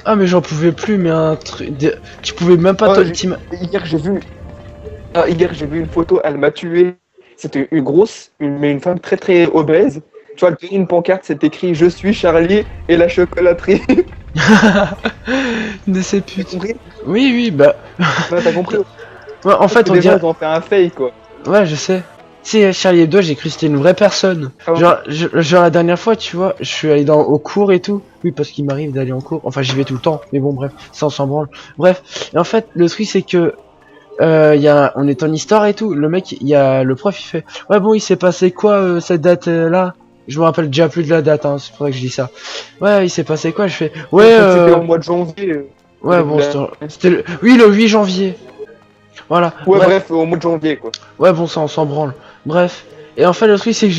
Ah mais j'en pouvais plus, mais un truc... Tu pouvais même pas... Hier j'ai vu... hier j'ai vu une photo, elle m'a tué. C'était une grosse, mais une femme très très obèse. Tu vois, elle tenait une pancarte, c'est écrit "Je suis Charlie et la chocolaterie". de ces T'as putes. compris? Oui, oui, bah... Ouais, t'as compris? Ouais, en fait, on Les gens dirait... ils ont fait un fake quoi. Ouais, je sais. Si, Charlie Hebdo, j'ai cru que c'était une vraie personne. Ah ouais. Genre la dernière fois, tu vois, je suis allé au cours et tout. Oui, parce qu'il m'arrive d'aller en cours. Enfin, j'y vais tout le temps. Mais bon, bref, ça on s'en branle. Bref, et en fait, le truc c'est que on est en histoire et tout. Le mec, il y a le prof, il fait ouais bon, il s'est passé quoi cette date là? Je me rappelle déjà plus de la date, hein, c'est pour ça que je dis ça. Ouais, il s'est passé quoi? Je fais ouais C'était au mois de janvier. ouais bon, c'était oui le 8 janvier. Voilà. Ouais, Bref. bref, au mois de janvier quoi. Ouais bon, ça on s'en branle. Bref. Et en fait, le truc c'est que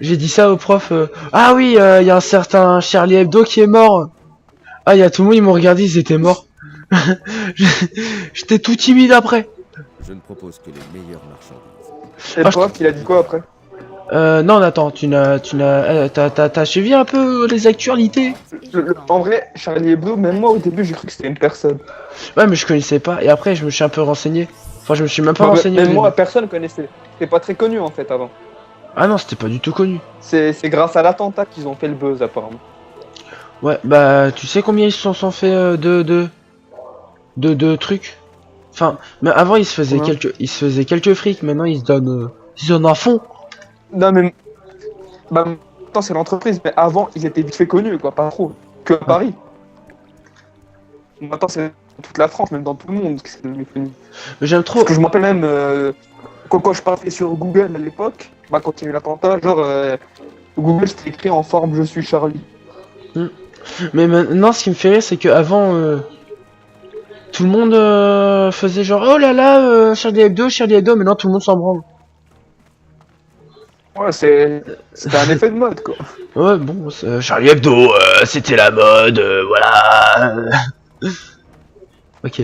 j'ai dit ça au prof. Ah oui, il y a un certain Charlie Hebdo qui est mort. Ah, il y a tout le monde, ils m'ont regardé, ils étaient morts. J'étais tout timide après. Je ne propose que les meilleures marchandises. Et le prof, il a dit quoi après? Non, attends, t'as suivi un peu les actualités? En vrai, Charlie Hebdo, même moi au début, j'ai cru que c'était une personne. Ouais, mais je connaissais pas. Et après, je me suis un peu renseigné. Enfin, je me suis même pas Enfin, renseigné. même moi, personne connaissait. C'était pas très connu en fait avant. Ah non, c'était pas du tout connu. C'est grâce à l'attentat qu'ils ont fait le buzz apparemment. Ouais, bah, tu sais combien ils se sont fait de trucs? Enfin, mais avant, Combien? ils se faisaient quelques frics. Maintenant, ils se donnent à fond. Non mais, bah, maintenant c'est l'entreprise, mais avant ils étaient vite fait connus quoi, pas trop. Que à Paris. Maintenant c'est dans toute la France, même dans tout le monde que c'est devenu connu. Mais j'aime trop. Parce que je me rappelle même, quand je parlais sur Google à l'époque, bah quand il y a eu l'attentat, genre, Google c'était écrit en forme "Je suis Charlie". Mais maintenant, ce qui me fait rire, c'est que avant, tout le monde faisait genre oh là là, Charlie Hebdo, maintenant tout le monde s'en branle. Ouais, c'était un effet de mode quoi. Ouais, bon, Charlie Hebdo, c'était la mode, voilà. Ok.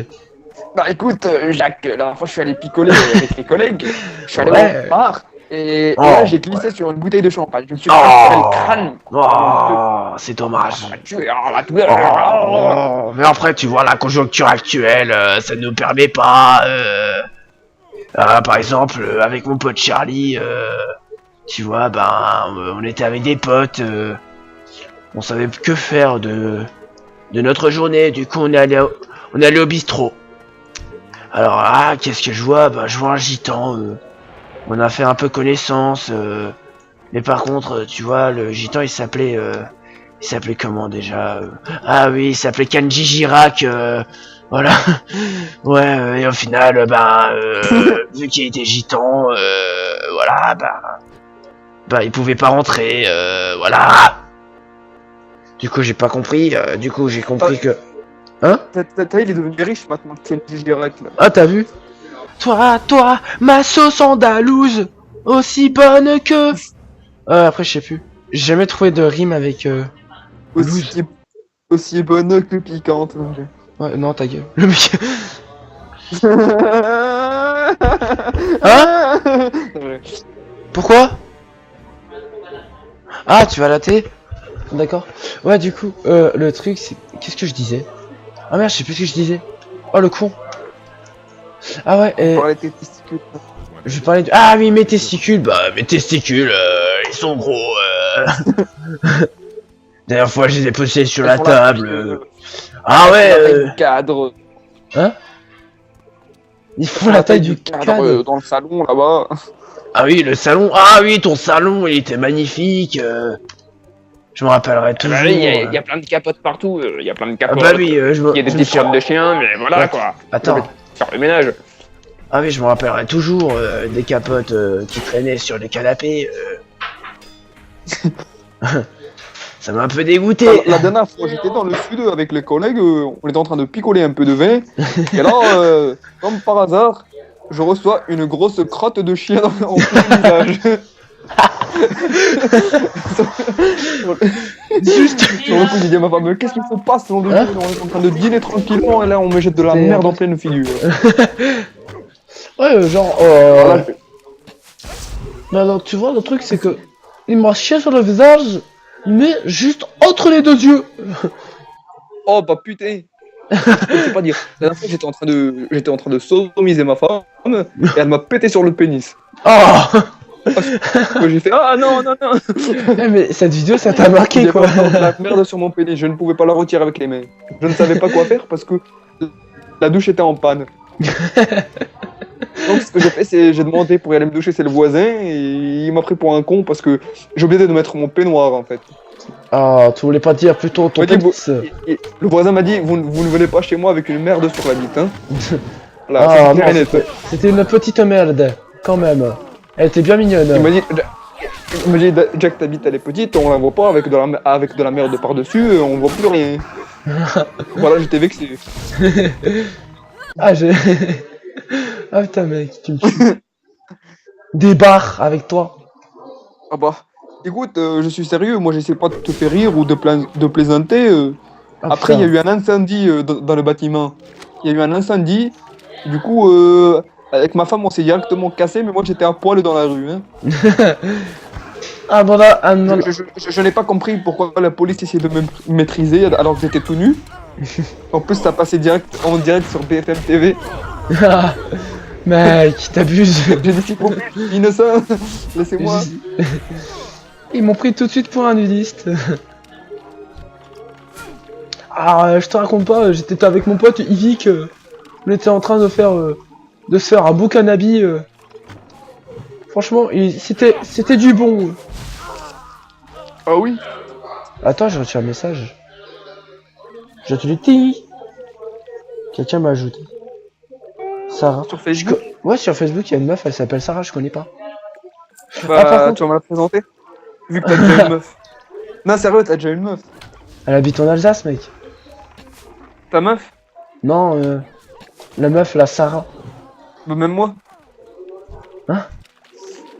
Bah écoute, Jacques, la dernière fois je suis allé picoler avec mes collègues, je suis allé Ouais. au bar, et Oh, là j'ai glissé sur une bouteille de champagne, je me suis Oh. fracturé le crâne. Oh, c'est dommage. On va tuer, on va tuer. Oh, mais après, tu vois, la conjoncture actuelle, ça ne nous permet pas. Par exemple, avec mon pote Charlie, tu vois, ben, on était avec des potes, on savait que faire de notre journée. Du coup, on est allé au bistrot. Alors là, qu'est-ce que je vois? Ben, je vois un gitan. On a fait un peu connaissance. Mais par contre, tu vois, le gitan, il s'appelait comment déjà? Ah oui, il s'appelait Kanji Girac. Voilà. Ouais, et au final, vu qu'il était gitan, voilà, il pouvait pas rentrer, voilà. Du coup, j'ai pas compris. Du coup, j'ai compris que. Hein? Il est devenu riche maintenant, Kenji Girac là. Ah, t'as vu? Toi, ma sauce andalouse, aussi bonne que. Après, je sais plus. J'ai jamais trouvé de rime avec loose. Aussi bonne que piquante. Ouais, non, ta gueule. Le mec. Hein? Pourquoi? Ah, tu vas la télé? D'accord. Ouais, du coup, le truc, c'est. Qu'est-ce que je disais? Ah merde, je sais plus ce que je disais. Oh, le con. Ah ouais, je parlais de... Ah oui, mes testicules. Bah, mes testicules, ils sont gros. Dernière fois, je les ai posés sur la table. Ah ouais. Cadre. Hein? Ils font la taille du cadre dans le salon là-bas. Ah oui, le salon. Ah oui, ton salon, il était magnifique. Je me rappellerai toujours. Bah oui, il y a plein de capotes partout. Il y a plein de capotes. Ah bah oui, il y a des petites chiottes de chiens, mais voilà ouais. quoi. Attends. Faire le ménage. Ah oui, je me rappellerai toujours des capotes qui traînaient sur les canapés. Ça m'a un peu dégoûté. La dernière fois, j'étais dans le sud avec les collègues, on était en train de picoler un peu de vin. Et là, comme par hasard, je reçois une grosse crotte de chien en plein visage. Juste. Sur le coup, j'ai dit à ma femme, qu'est-ce qu'il se passe? On est en train de dîner tranquillement et là, on me jette de la merde en pleine figure. Ouais, genre. Voilà, Mais alors, tu vois, le truc, c'est que. Il m'a chié sur le visage, mais juste entre les deux yeux. Oh bah putain. Je sais pas dire. La dernière fois, j'étais en train de sodomiser ma femme et elle m'a pété sur le pénis. Oh J'ai fait ah non non non. Eh, mais cette vidéo, ça t'a marqué, Il y avait quoi. encore de la merde sur mon pénis. Je ne pouvais pas la retirer avec les mains. Je ne savais pas quoi faire parce que la douche était en panne. Donc ce que j'ai fait, c'est j'ai demandé pour y aller me doucher, c'est le voisin et il m'a pris pour un con parce que j'ai oublié de mettre mon peignoir en fait. Oh, tu voulais pas dire plutôt ton Il m'a dit, pénis. le voisin m'a dit vous ne venez pas chez moi avec une merde sur la bite hein. Voilà, Ah, c'est non, clair et net. c'était une petite merde, quand même. Elle était bien mignonne. Il m'a dit Jack ta bite elle est petite, on la voit pas avec de la merde par dessus, on voit plus rien. Voilà, j'étais vexé. Ah, j'ai... Ah putain, mec, tu me tues. Des barres avec toi. Ah bah écoute, je suis sérieux, moi j'essaie pas de te faire rire ou de plaisanter. Ah, Après, il y a putain. eu un incendie dans le bâtiment. Il y a eu un incendie. Du coup, avec ma femme, on s'est directement cassé, mais moi j'étais à poil dans la rue. Hein. Ah, bon, là, ah, non, Je n'ai pas compris pourquoi la police essayait de me maîtriser alors que j'étais tout nu. En plus, ça passait en direct sur BFM TV. Ah, mec, t'abuses. J'ai dit s'il vous plaît, je suis innocent, laissez-moi. Ils m'ont pris tout de suite pour un nudiste. Ah, je te raconte pas, j'étais avec mon pote Yvick. On était en train de se faire un beau cannabis. Franchement, c'était du bon. Ah oui. Attends, j'ai reçu un message. Je te le dis. Quelqu'un m'a ajouté. Sarah. Sur Facebook. Ouais, sur Facebook, il y a une meuf, elle s'appelle Sarah, je connais pas. Bah, par contre- tu vas me la présenter. Vu que t'as déjà une meuf. Non, sérieux, t'as déjà une meuf. Elle habite en Alsace, mec. Ta meuf. Non, la meuf, la Sarah. Bah, même moi. Hein?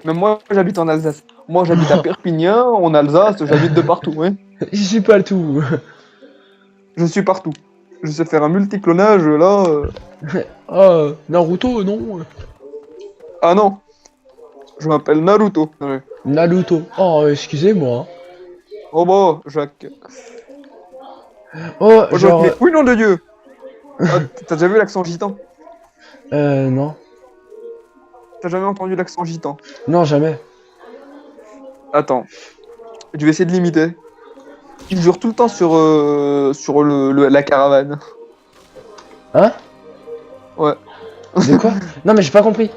Même moi, j'habite en Alsace. Moi, j'habite à Perpignan, en Alsace, j'habite de partout, hein. Je suis pas le tout. Je suis partout. Je sais faire un multiclonage, là. Oh, Naruto, non. Ah non. Je m'appelle Naruto. Ouais. Naruto. Oh, excusez-moi. Oh bah, Jacques. Oh, Oh, genre... Jacques, mais... Oui, nom de Dieu. Ah, t'as déjà vu l'accent gitan? Non. T'as jamais entendu l'accent gitan? Non, jamais. Attends. Je vais essayer de l'imiter. Il jure tout le temps sur, la caravane. Hein? Ouais. De quoi? Non, mais j'ai pas compris.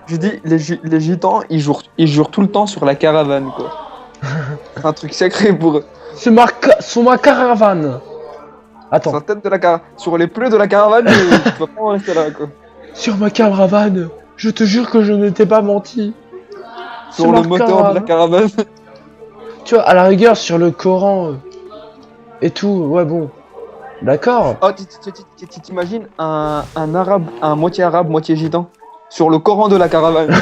Je dis, les gitans, ils jurent tout le temps sur la caravane, quoi. C'est un truc sacré pour eux. Sur ma caravane. Sur Attends. la tête de la caravane. Sur les pneus de la caravane, tu vas pas en rester là, quoi. Sur ma caravane. Je te jure que je ne t'ai pas menti. Sur le moteur de la caravane. Tu vois, à la rigueur, sur le Coran et tout, ouais, bon. D'accord. Oh, tu t'imagines un arabe, un moitié arabe, moitié gitan sur le Coran de la caravane.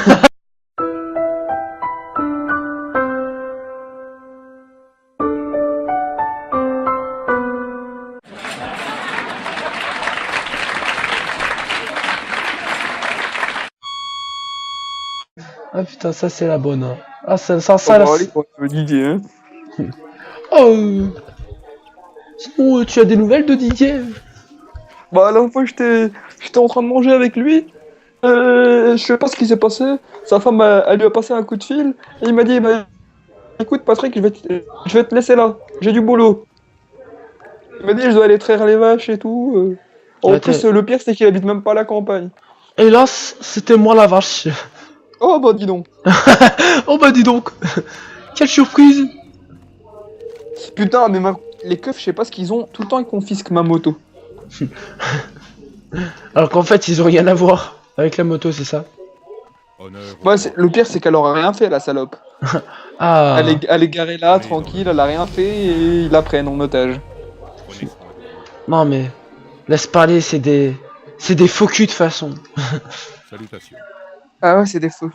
Ah putain, ça c'est la bonne. Hein. Ah, ça Oh, là. bah, allez, quoi, tu veux Didier, hein. Oh. Sinon, tu as des nouvelles de Didier? Bah, la dernière fois, j'étais en train de manger avec lui. Je sais pas ce qui s'est passé. Sa femme, elle lui a passé un coup de fil. Et il m'a dit, bah, écoute, Patrick, je vais te laisser là. J'ai du boulot. Il m'a dit, je dois aller traire les vaches et tout. En Attends. plus, le pire, c'est qu'il habite même pas à la campagne. Hélas, c'était moi la vache. Oh, bah, dis donc. Oh bah dis donc. Quelle surprise. Putain, mais les keufs, je sais pas ce qu'ils ont. Tout le temps, ils confisquent ma moto. Alors qu'en fait, ils ont rien à voir avec la moto, c'est ça? Honneur au Ouais, corps. le pire, c'est qu'elle aura rien fait, la salope. Ah. Elle est garée là, tranquille, elle a rien fait et ils la prennent en otage. Prenez soin. Non mais laisse parler, c'est des faux culs de façon. Salutations. Ah ouais, c'est des faux.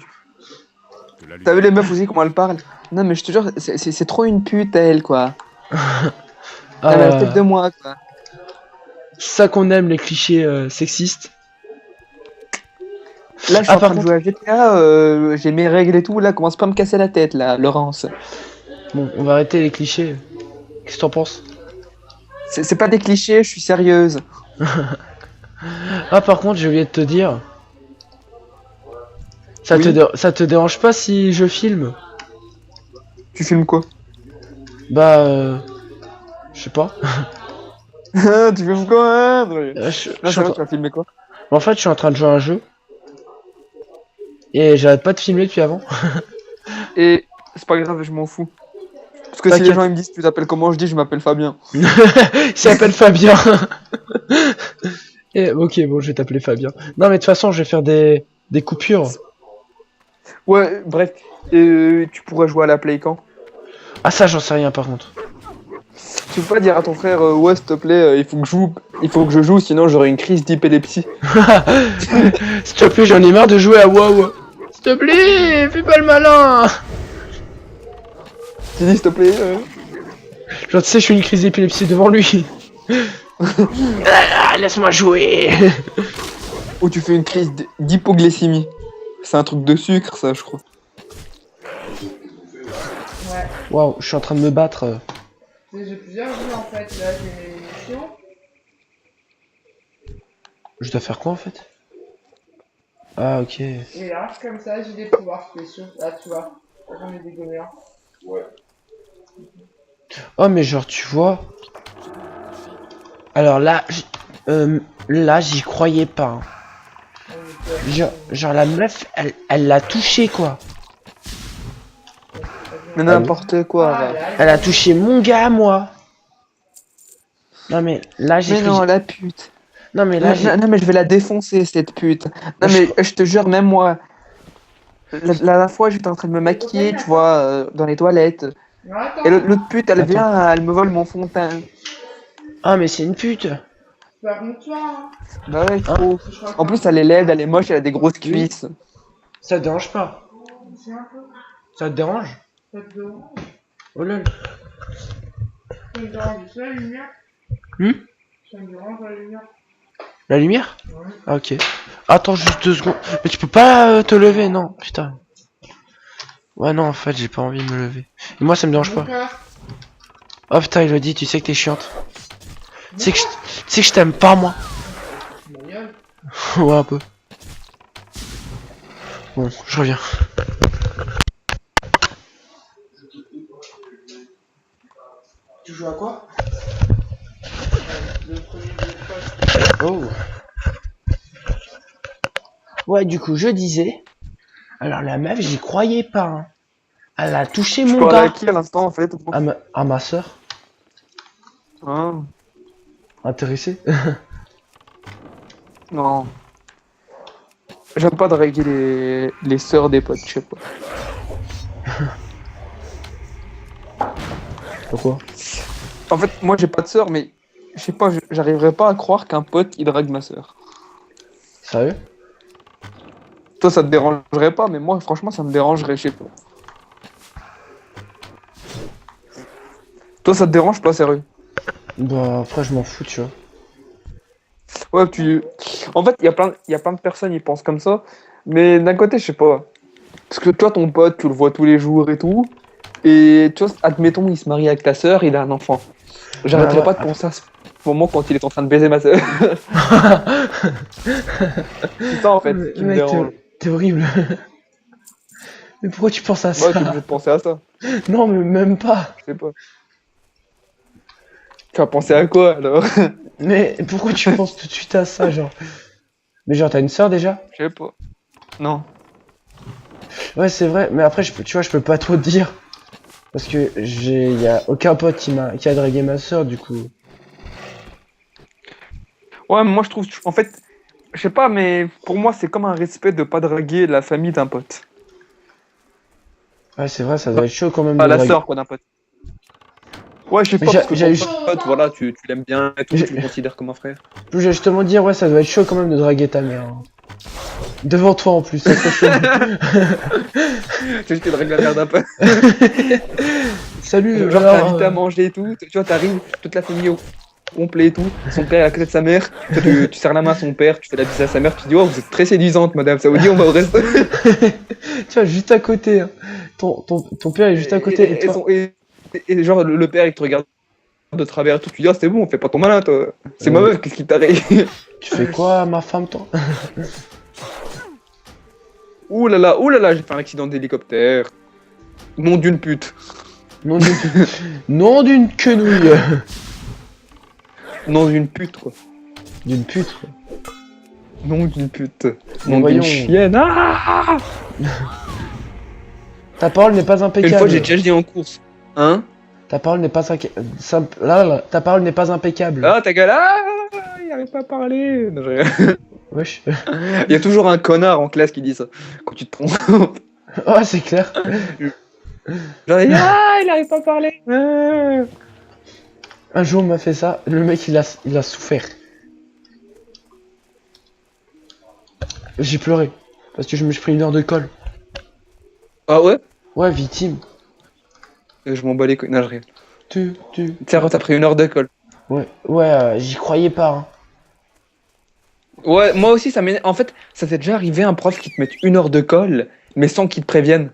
Que la T'as vu lumière- les meufs aussi, comment elles parlent? Non, mais je te jure, c'est trop une pute, elle, quoi. Ah, Elle a la tête de moi, quoi. c'est ça qu'on aime, les clichés sexistes. Là, je suis Ah, en par train de jouer à GTA, j'ai mes règles et tout, là, commence pas à me casser la tête, là, Laurence. Bon, on va arrêter les clichés. Qu'est-ce que t'en penses? C'est pas des clichés, je suis sérieuse. Ah, par contre, j'ai oublié de te dire. Oui. Ça te dérange pas si je filme? Tu filmes quoi? Bah, je sais pas. Tu filmes quoi, hein? Je Non, suis c'est en vrai, train... tu vas filmer quoi? En fait, je suis en train de jouer à un jeu. Et j'arrête pas de filmer depuis avant. Et c'est pas grave, je m'en fous. Parce que si les gens T'inquiète. ils me disent tu t'appelles comment, je dis je m'appelle Fabien. Il s'appelle Fabien. Et, ok, bon, je vais t'appeler Fabien. Non, mais de toute façon, je vais faire des coupures. Ouais, bref. Tu pourrais jouer à la Play quand? Ah, ça, j'en sais rien par contre. Tu peux pas dire à ton frère, ouais, s'il te plaît, il faut que je joue, sinon j'aurai une crise d'épilepsie. S'il te plaît, j'en ai marre de jouer à WoW. S'il te plaît, fais pas le malin. Tu dis s'il te plaît. Genre, tu sais, je suis une crise d'épilepsie devant lui. Ah, laisse-moi jouer. Ou tu fais une crise d'hypoglycémie. C'est un truc de sucre, ça, je crois. Ouais. Waouh, je suis en train de me battre. J'ai plusieurs jeux en fait. Là, j'ai mes missions. Je dois faire quoi en fait? Ah, ok. Et là, comme ça, j'ai des pouvoirs spéciaux. Là, tu vois. J'en ai des gommiens. Ouais. Oh, mais genre, tu vois. Alors là, là, j'y croyais pas. Hein. Genre, la meuf, elle l'a touché quoi. Mais n'importe quoi, Ah, là. là, Elle a touché mon gars, moi. Non, mais là, j'ai Mais cru. non, la pute. Non, mais là, j'ai. Non, mais je vais la défoncer, cette pute. Non, Je- mais je te jure, même moi, la fois, j'étais en train de me maquiller, tu vois, dans les toilettes. Mais attends. Et l'autre pute, elle Attends. vient, elle me vole mon fond de teint. Ah, mais c'est une pute. Par contre, toi, hein. Bah ouais, trop. Je crois En que plus, elle est laide, elle est moche, elle a des grosses Oui. cuisses. Ça te dérange pas? c'est un peu. Ça te dérange? Ça te dérange. Oh lol. Ça me dérange juste la lumière. Hmm? Ça me dérange la lumière. La lumière? Ouais. Ah, ok. Attends juste 2 secondes. Mais tu peux pas te lever, non? Putain. Ouais, non, en fait, j'ai pas envie de me lever. Et moi, ça me dérange Mon pas. cœur. Oh putain, il a dit, tu sais que t'es chiante. Tu sais que je t'aime pas, moi. Ma gueule. Ouais, un peu. Bon, je reviens. Tu joues à quoi? Le premier jeu de Oh. Ouais, du coup, je disais. Alors, la meuf, j'y croyais pas. Hein. Elle a touché Je mon parle à gars. qui à l'instant, en fait? À ma soeur. Ah, Intéressé? non. J'aime pas draguer les sœurs des potes, je sais pas. Pourquoi? En fait, moi, j'ai pas de sœur, mais je sais pas, j'arriverais pas à croire qu'un pote, il drague ma sœur. Sérieux? Toi, ça te dérangerait pas, mais moi, franchement, ça me dérangerait, je sais pas. Toi, ça te dérange pas, sérieux? Bah, après, je m'en fous, tu vois. Ouais, En fait, il y a plein de personnes, ils pensent comme ça, mais d'un côté, je sais pas. Parce que toi, ton pote, tu le vois tous les jours et tout, et tu vois, admettons, il se marie avec ta sœur, il a un enfant. J'arrêterai Ouais, pas de penser à ce moment quand il est en train de baiser ma sœur. C'est ça, en fait, qui me Mec, dérange. t'es horrible. Mais pourquoi tu penses à Ouais, ça? t'es obligé de penser à ça, Non, mais même pas. je sais pas. Tu vas penser à quoi, alors? Mais pourquoi tu penses tout de suite à ça, genre? Mais genre, t'as une sœur déjà? Je sais pas. Non. Ouais, c'est vrai, mais après, tu vois, je peux pas trop te dire. Parce que y a aucun pote qui a dragué ma sœur, du coup. Ouais, mais moi, je trouve, en fait, je sais pas, mais pour moi, c'est comme un respect de pas draguer la famille d'un pote. Ouais, c'est vrai, ça doit être chaud quand même Ah, de la draguer. sœur, quoi, d'un pote. Ouais, je sais Mais pas, parce que j'ai ton pote, voilà, tu l'aimes bien et tout, tu le considères comme un frère. Je voulais justement dire, ouais, ça doit être chaud quand même de draguer ta mère. Hein. Devant toi en plus, ça serait chaud. Tu sais, tu dragues la mère d'un pote. Salut, Genre, t'es alors, invité à manger et tout, tu vois, t'arrives, toute la famille au complet et tout, son père est à côté de sa mère, toi, tu serres la main à son père, tu fais la bise à sa mère, tu dis, oh, vous êtes très séduisante, madame, ça vous dit, on va au resto. tu vois, juste à côté. Hein. Ton père est juste à côté. Et toi Et genre, le père, il te regarde de travers et tout. Tu dis, ah, c'est bon, fais pas ton malin, toi. C'est ma meuf, qu'est-ce qui t'arrive? Tu fais quoi, ma femme, toi? Ouh là là, j'ai fait un accident d'hélicoptère. Nom d'une pute. Nom d'une... Nom d'une quenouille. Nom d'une pute, quoi. D'une pute. Quoi. Nom d'une pute. Mais Nom voyons. d'une chienne. Ah Ta parole n'est pas Une impeccable. fois, j'ai déjà dit en course. Hein? Ta parole n'est pas là, ta parole n'est pas impeccable. Ah, ta gueule. Ah, il arrive pas à parler. Non, Wesh. il y a toujours un connard en classe qui dit ça. Quand tu te trompes. Oh, c'est clair. Genre, ah, il arrive pas à parler. Ah. Un jour, on m'a fait ça. Le mec, il a souffert. J'ai pleuré. Parce que je me suis pris 1 heure de colle. Ah ouais? Ouais, victime. Je m'en bats les couilles. Non, je rigole. Tu. Tiens, t'as pris 1 heure d'école. Ouais, j'y croyais pas. Hein. Ouais, moi aussi, ça m'énerve. En fait, ça t'est déjà arrivé un prof qui te mette 1 heure de colle, mais sans qu'il te prévienne.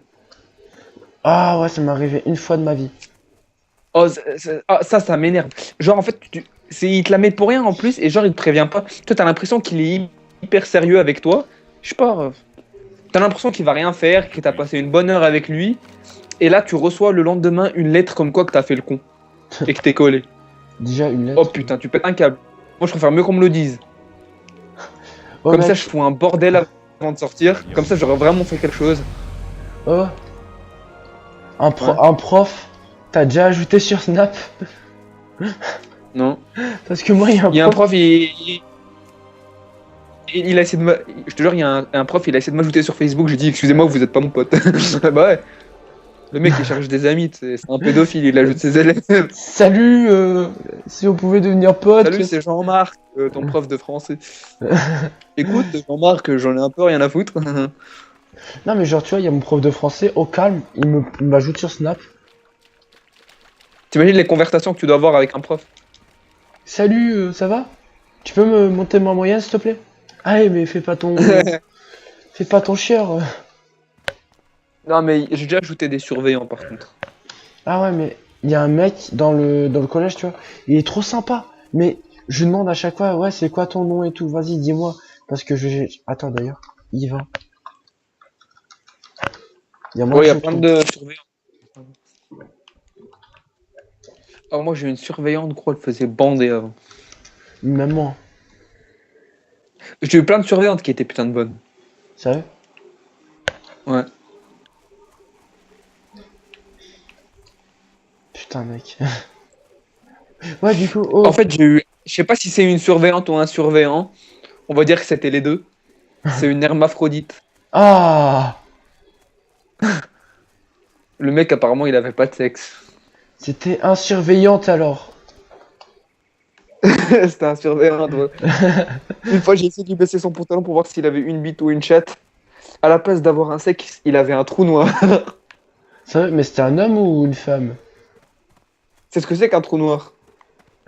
Ah ouais, ça m'est arrivé une fois de ma vie. Oh, ça m'énerve. Genre, en fait, il te la met pour rien en plus, et genre, il te prévient pas. Toi, t'as l'impression qu'il est hyper sérieux avec toi. Je sais pas. T'as l'impression qu'il va rien faire, que t'as passé une bonne heure avec lui, et là, tu reçois le lendemain une lettre comme quoi que t'as fait le con. Et que t'es collé. Déjà une lettre. Oh putain, tu pètes un câble. Moi, je préfère mieux qu'on me le dise. Oh, Comme mec. ça, je fous un bordel avant de sortir. Comme ça, j'aurais vraiment fait quelque chose. Oh. Un prof, t'as déjà ajouté sur Snap? Non. Parce que moi, il y a un prof. Il a essayé de je te jure, il y a un prof, il a essayé de m'ajouter sur Facebook. J'ai dit, excusez-moi, vous êtes pas mon pote. Bah ouais. Le mec, il cherche des amis, c'est un pédophile, il ajoute ses élèves. Salut, si on pouvait devenir potes. Salut, c'est Jean-Marc, ton prof de français. Écoute, Jean-Marc, j'en ai un peu rien à foutre. Non, mais genre, tu vois, il y a mon prof de français, au calme, il m'ajoute sur Snap. T'imagines les conversations que tu dois avoir avec un prof? Salut, ça va? Tu peux me monter ma moyenne, s'il te plaît? Allez, mais fais pas ton. Fais pas ton chieur. Non, mais j'ai déjà ajouté des surveillants par contre. Ah ouais, mais il y a un mec dans le collège, tu vois, il est trop sympa. Mais je lui demande à chaque fois, ouais, c'est quoi ton nom et tout, vas-y, dis-moi. Parce que Attends, d'ailleurs, Yvan. Il y a Ouais, il y a plein de surveillants. Alors moi j'ai une surveillante, gros, elle faisait bander avant. Même moi. J'ai eu plein de surveillantes qui étaient putain de bonnes. Sérieux? Ouais. Putain, mec. Ouais, du coup, oh. En fait, j'ai eu. Je sais pas si c'est une surveillante ou un surveillant. On va dire que c'était les deux. C'est une hermaphrodite. Ah! Le mec, apparemment, il avait pas de sexe. C'était un surveillante alors. C'était un surveillant, toi. Une fois, j'ai essayé de lui baisser son pantalon pour voir s'il avait une bite ou une chatte. À la place d'avoir un sexe, il avait un trou noir. Sérieux? Mais c'était un homme ou une femme? C'est ce que c'est qu'un trou noir.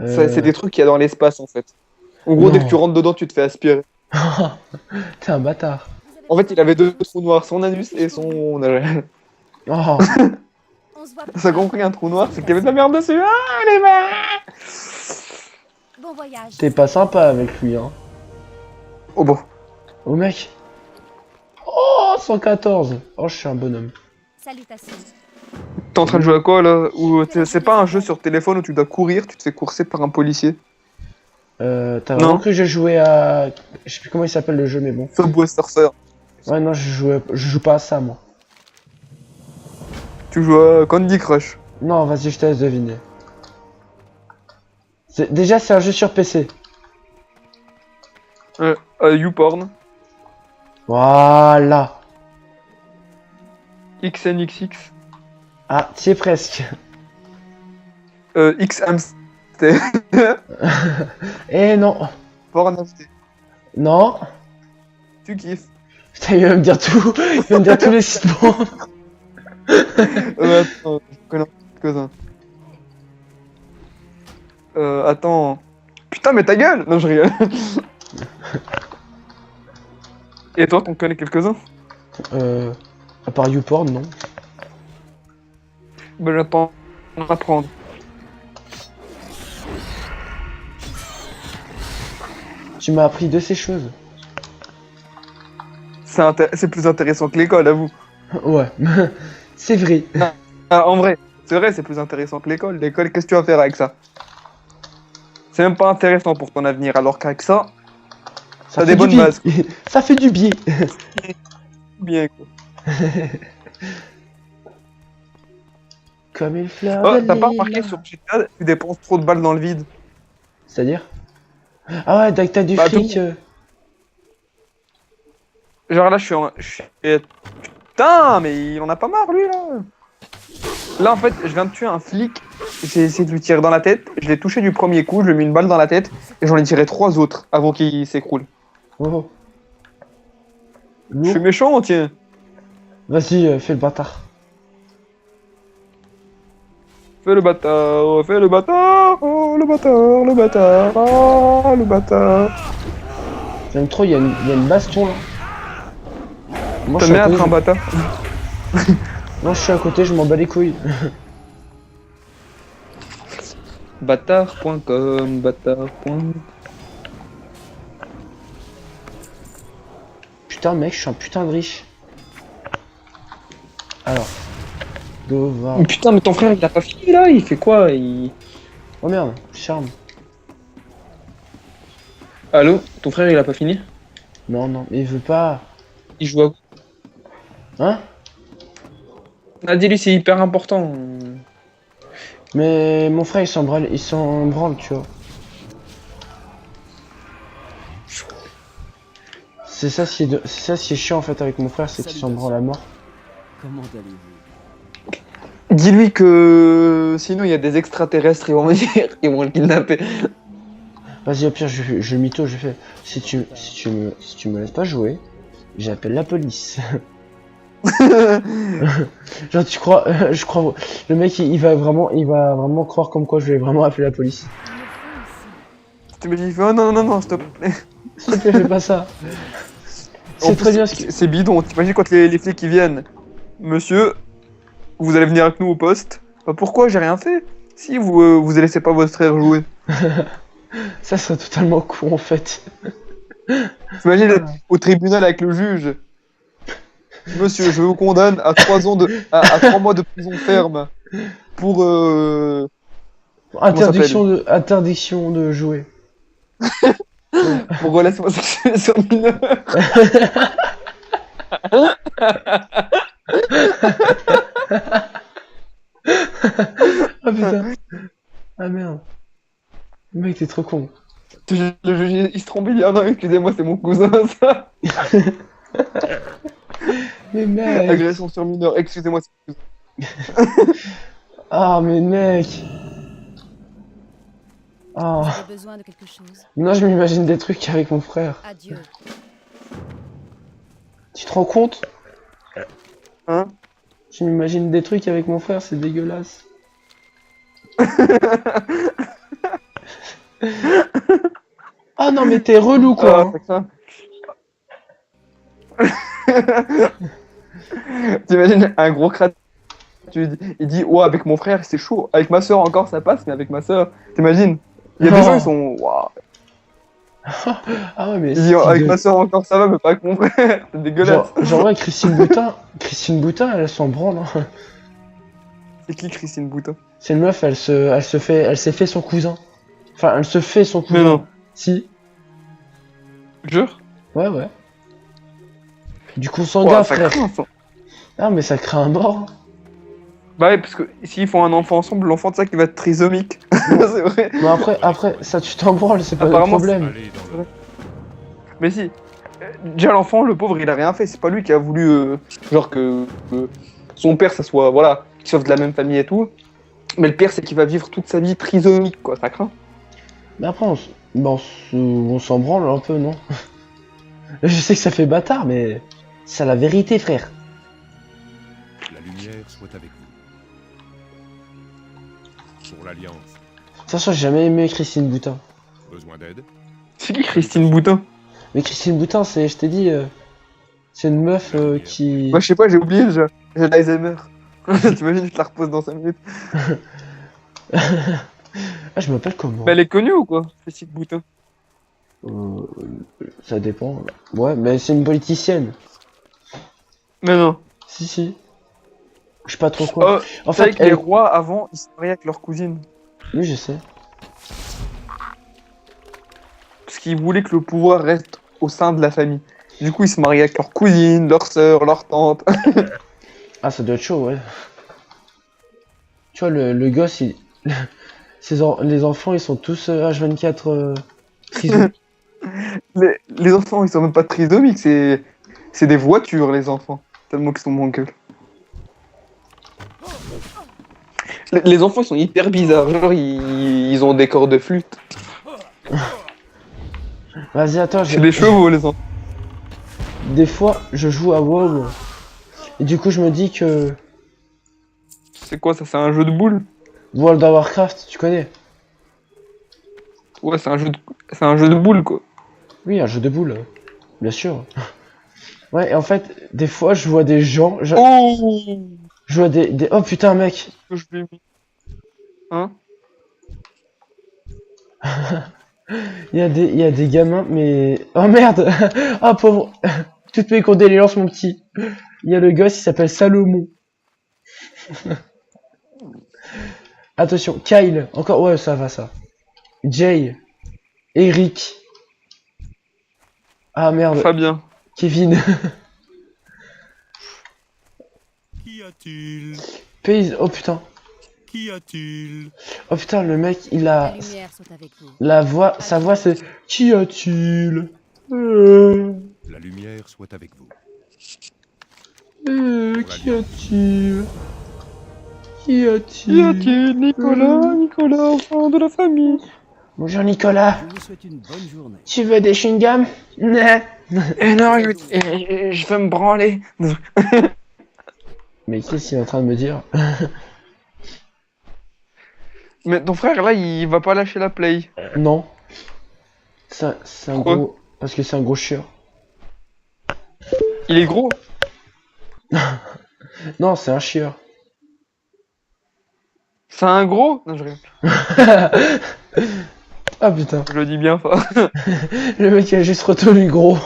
Euh... C'est des trucs qu'il y a dans l'espace, en fait. En gros, Non. dès que tu rentres dedans, tu te fais aspirer. T'es un bâtard. En fait, il avait 2 trous noirs, son anus et son... Oh. On se voit T'as compris, un trou noir, c'est qu'il y avait de la merde dessus. Ah, les mains. Bon voyage. T'es pas sympa avec lui, hein. Oh bon. Oh mec. Oh, 114. Oh, je suis un bonhomme. Salutations. T'es en train de jouer à quoi, là? Ou c'est pas un jeu sur téléphone où tu dois courir, tu te fais courser par un policier? T'as Non. vraiment cru que j'ai joué à... Je sais plus comment il s'appelle le jeu, mais bon. Subway Surfer. Ouais, non, je joue pas à ça, moi. Tu joues à Candy Crush. Non, vas-y, je te laisse deviner. Déjà, c'est un jeu sur PC. YouPorn. Voilà. XNXX. Ah, t'y es presque. XAMST. Eh non. Pornhafté. Non. Tu kiffes. Putain, il va me dire tout. Il va me dire tous les sites porn. Attends, je connais quelques-uns. Attends. Putain, mais ta gueule! Non, je rigole. Et toi, t'en connais quelques-uns? À part YouPorn, non. Ben, j'attends d'apprendre. Tu m'as appris de ces choses. C'est plus intéressant que l'école, avoue. Ouais, c'est vrai. Ah, en vrai, c'est vrai, c'est plus intéressant que l'école. L'école, qu'est-ce que tu vas faire avec ça? C'est même pas intéressant pour ton avenir, alors qu'avec ça, Ça t'as fait des du bonnes bien. bases. Ça fait du bien. Bien, quoi. Comme une fleur Oh, de t'as pas lilas. remarqué sur GTA, tu dépenses trop de balles dans le vide. C'est-à-dire? Ah ouais, dès que t'as du Bah, fric. Genre là, je suis... Putain, mais il en a pas marre, lui, là. Là, en fait, je viens de tuer un flic. J'ai essayé de lui tirer dans la tête. Je l'ai touché du premier coup, je lui ai mis une balle dans la tête. Et j'en ai tiré 3 autres avant qu'il s'écroule. Oh. Je Lourd. suis méchant, tiens. Vas-y, fais le bâtard. Fais le bâtard, fais le bâtard, oh le bâtard, le bâtard, oh le bâtard. J'aime trop, il y a une baston là. Moi je T'aimes suis à bien être un côté. bâtard. Moi je suis à côté, je m'en bats les couilles. Bâtard.com, bâtard.com. Putain mec, je suis un putain de riche. Alors. Devoir. Oh, putain, mais ton frère il a pas fini là, il fait quoi il... Oh merde, charme. Allô, ton frère il a pas fini? Non, non, mais il veut pas. Il joue à quoi? Hein? Ah, dis-lui, c'est hyper important. Mais mon frère il s'en branle, tu vois. C'est ça ce qui est chiant en fait avec mon frère, c'est qu'il s'en branle à mort. Comment allez-vous? Dis-lui que sinon il y a des extraterrestres, ils vont venir, ils vont le kidnapper. Vas-y, au pire, je mytho, je fais. Si tu me laisses pas jouer, j'appelle la police. Genre, tu crois, je crois, le mec, il va vraiment croire comme quoi je vais vraiment appeler la police. Tu me dis, oh non, non, non, s'il te plaît. S'il te plaît, fais pas ça. En C'est plus, très bien ce que. c'est bidon, t'imagines quand les flics ils viennent. Monsieur, vous allez venir avec nous au poste. Bah pourquoi, j'ai rien fait. Si vous laissez pas votre frère jouer. Ça serait totalement con en fait. T'imagines au tribunal avec le juge. Monsieur, je vous condamne à 3 ans à 3 mois de prison ferme pour Interdiction de jouer. pour relation sexuelle sur mineur. Ah putain. Ah merde. Mec, t'es trop con. Le juge il se trompe, il dit ah non excusez-moi c'est mon cousin ça. Mais mec. Agression sur mineur, excusez-moi c'est mon cousin. Ah mais mec. Ah. Vous avez besoin de quelque chose? Non, je m'imagine des trucs avec mon frère. Adieu. Tu te rends compte? Hein? Je m'imagine des trucs avec mon frère, c'est dégueulasse. Ah non mais t'es relou quoi. Ah, c'est ça. T'imagines un gros crâne, il dit ouais avec mon frère c'est chaud, avec ma soeur encore ça passe mais avec ma soeur, t'imagines? Il y a des Oh. gens ils sont waouh. Ah ouais mais Il dit avec ma soeur encore ça va mais pas avec mon frère, c'est dégueulasse. genre ouais Christine Boutin elle s'en branle hein. C'est qui Christine Boutin? C'est une meuf, elle s'est fait son cousin. Enfin elle se fait son cousin. Mais non. Si. Jure? Ouais ouais. Du coup sanguin Ouais, ça frère. craint, ça. Ah mais ça craint un mort. Bah ouais parce que s'ils font un enfant ensemble, l'enfant de ça qui va être trisomique. C'est vrai. Mais après ça tu t'en branles, c'est pas le Apparemment, problème. Allez dans le... Mais si. Déjà l'enfant, le pauvre, il a rien fait. C'est pas lui qui a voulu, genre que son père, ça soit, voilà, qu'il soit de la même famille et tout. Mais le pire, c'est qu'il va vivre toute sa vie trisomique, quoi. Ça craint. Mais après on s'en branle un peu non? Je sais que ça fait bâtard mais c'est la vérité frère. La lumière soit avec vous. Pour l'Alliance, De toute façon j'ai jamais aimé Christine Boutin. besoin d'aide? C'est qui Christine Boutin? Mais Christine Boutin c'est, je t'ai dit, c'est une meuf qui... Moi, je sais pas, j'ai oublié déjà. J'ai l'Alzheimer. T'imagines, je te la repose dans 5 minutes. Ah je m'appelle comment? Mais elle est connue ou quoi, Christine Boutin? Euh, Ça dépend. Ouais, mais c'est une politicienne. Mais non. Si, si. Je sais pas trop quoi. En En fait, fait, les elle... rois avant, ils se mariaient avec leur cousine. Oui, je sais. Parce qu'ils voulaient que le pouvoir reste au sein de la famille. Du coup, ils se mariaient avec leur cousine, leur sœur, leur tante. Ah, ça doit être chaud, ouais. Tu vois, le gosse, il... les enfants, ils sont tous H24 trisomiques. Les enfants, ils sont même pas trisomiques, c'est des voitures, les enfants. Tellement qu'ils sont mon gueule. Les enfants, ils sont hyper bizarres. Genre, ils ont des corps de flûte. Vas-y, attends, C'est des chevaux, les enfants. des fois, je joue à WoW. Et du coup, je me dis que C'est quoi ça? C'est un jeu de boules? World of Warcraft, tu connais? Ouais, c'est un jeu de boules, quoi. Oui, un jeu de boules, bien sûr. Ouais, et en fait, des fois, je vois des gens... Oh! Je vois des... Oh putain, mec! Que je l'ai mis. Hein? Il y a des gamins, mais... Oh merde! Ah, pauvre! Toutes mes condoléances, mon petit. Il y a le gosse, il s'appelle Salomon. Attention, Kyle. Encore... Ouais, ça va, ça. Jay. Eric. Ah merde. Fabien. Kevin. Qu'y a-t-il? Pays... Oh putain. Qu'y a-t-il? Oh putain, le mec, il La a... lumière soit avec vous. La voix... Sa voix, c'est... Qu'y a-t-il? La lumière soit avec vous. Qu'y a-t-il? Qu'y Y a-t-il? a-t-il Nicolas, enfant de la famille? Bonjour Nicolas. Je vous souhaite une bonne journée. Tu veux des chewing-gums? Non. Non, je veux me branler. Mais qu'est-ce qu'il est en train de me dire? Mais ton frère, là, il va pas lâcher la play. Non. C'est un Pourquoi? gros... Parce que c'est un gros chieur. Il est gros. Non, c'est un chieur. C'est un gros? Non, je rigole. Ah putain. Je le dis bien fort. Le mec a juste retenu gros.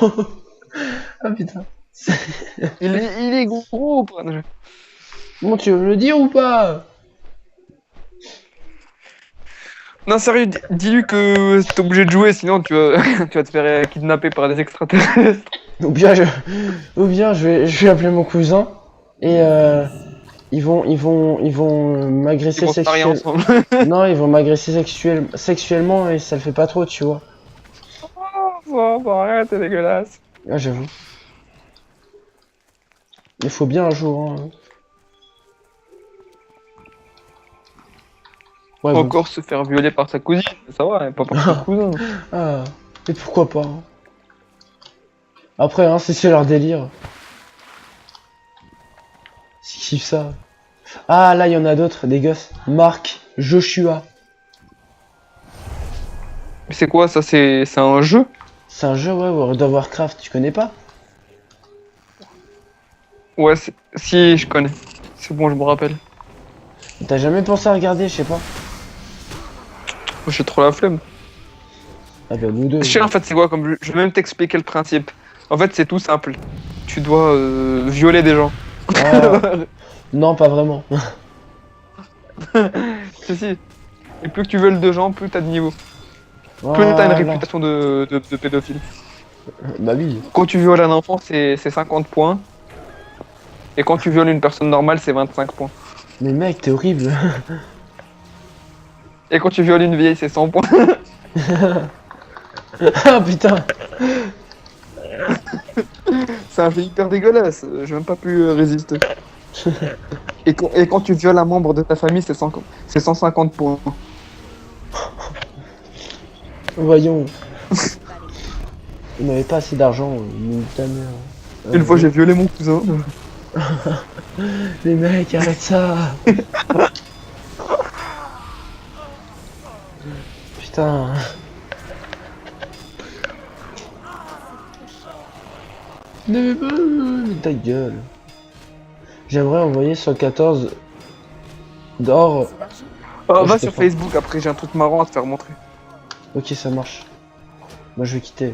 Ah putain. Il est gros ou pas? Non, Bon, tu veux me le dire ou pas? Non, sérieux, dis-lui que t'es obligé de jouer, sinon tu vas, tu vas te faire kidnapper par des extraterrestres. Ou bien je vais appeler mon cousin et ils vont m'agresser Ils vont se marier sexuellement. ensemble. Non, ils vont m'agresser sexuellement et ça le fait pas trop, tu vois. Oh, arrête, c'est dégueulasse. Ah, j'avoue. Il faut bien un jour, hein. Ouais, bon. Encore se faire violer par sa cousine, ça va, hein, pas par son cousin. Ah, et pourquoi pas, hein. Après, hein, c'est leur délire. Ils kiffent ça. Ah, là, il y en a d'autres, des gosses. Marc, Joshua. Mais c'est quoi ça? C'est un jeu? C'est un jeu, ouais, World of Warcraft, tu connais pas? Ouais, si, je connais. C'est bon, je me rappelle. T'as jamais pensé à regarder, je sais pas. J'ai trop la flemme. Ah bah, nous deux. Je sais en fait c'est quoi comme je vais même t'expliquer le principe. En fait c'est tout simple. Tu dois violer des gens. Ah, non, pas vraiment. Si si. Et plus que tu violes de gens, plus t'as de niveau. Plus t'as une Voilà. réputation de pédophile. Bah oui. Quand tu violes un enfant c'est 50 points. Et quand tu violes une personne normale c'est 25 points. Mais mec, t'es horrible. Et quand tu violes une vieille c'est 100 points. Ah putain. C'est un jeu hyper dégueulasse. J'ai même pas pu résister. Et quand tu violes un membre de ta famille c'est 150 points. Voyons. On n'avait pas assez d'argent, mais ta mère. Une fois j'ai violé mon cousin. Les mecs, arrête ça. Putain. Mais ta gueule. J'aimerais envoyer 114 d'or. C'est d'argent. Oh, je va te sur prends. Facebook après j'ai un truc marrant à te faire montrer. Ok, ça marche. Moi je vais quitter.